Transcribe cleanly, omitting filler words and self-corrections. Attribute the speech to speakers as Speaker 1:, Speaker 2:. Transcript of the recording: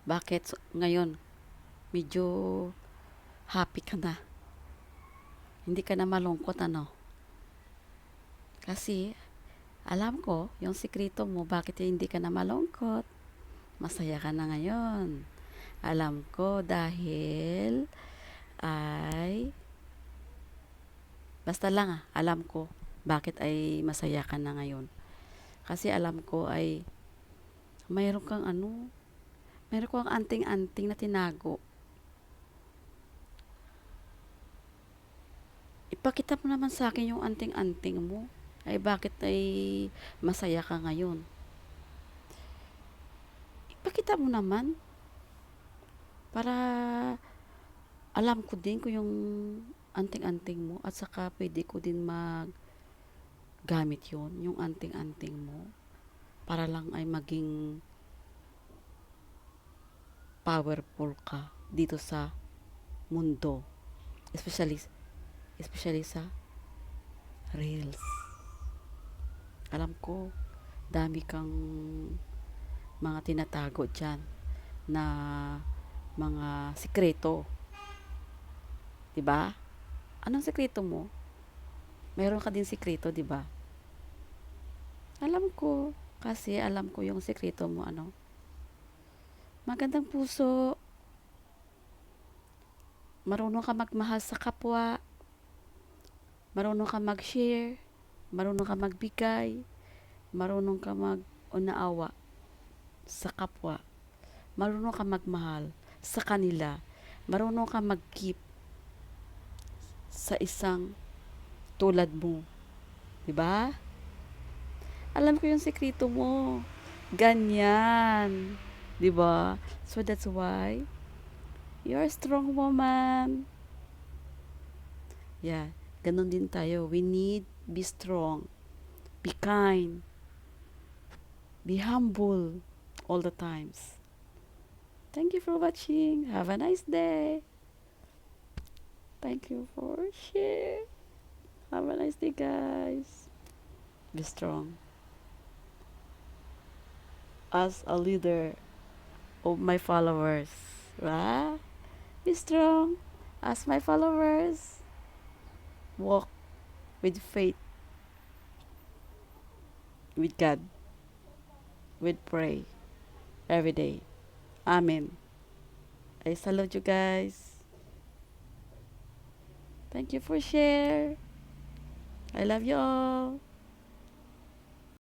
Speaker 1: Bakit ngayon medyo happy ka na? Hindi ka na malungkot ano? Kasi alam ko yung sikreto mo bakit hindi ka na malungkot. Masaya ka na ngayon. Alam ko dahil ay basta lang alam ko bakit ay masaya ka na ngayon. Kasi alam ko ay mayroon kang mayroon kang anting-anting na tinago. Ipakita mo naman sa akin yung anting-anting mo. Ay bakit ay masaya ka ngayon? Ipakita mo naman para alam ko din kung yung anting-anting mo at saka pwede ko din gamit yon yung anting-anting mo para lang ay maging powerful ka dito sa mundo, especially especially sa reels. Alam ko dami kang mga tinatago dyan na mga sikreto, 'di ba? Anong sikreto mo? Meron ka din sikreto, 'di ba? Alam ko kasi alam ko yung sikreto mo magandang puso, marunong ka magmahal sa kapwa, marunong ka mag-share, marunong ka magbigay, marunong ka mag-unaawa sa kapwa, marunong ka magmahal sa kanila, marunong ka mag-keep sa isang tulad mo, 'di ba? Alam ko yung sikreto mo. Ganyan, 'di ba? So that's why you're a strong woman. Yeah, ganun din tayo. We need be strong, be kind, be humble all the times. Thank you for watching. Have a nice day. Thank you for sharing. Have a nice day, guys. Be strong. As a leader of my followers, right? Be strong as my followers. Walk with faith, with God, with pray every day. Amen. I salute you guys. Thank you for share. I love you all.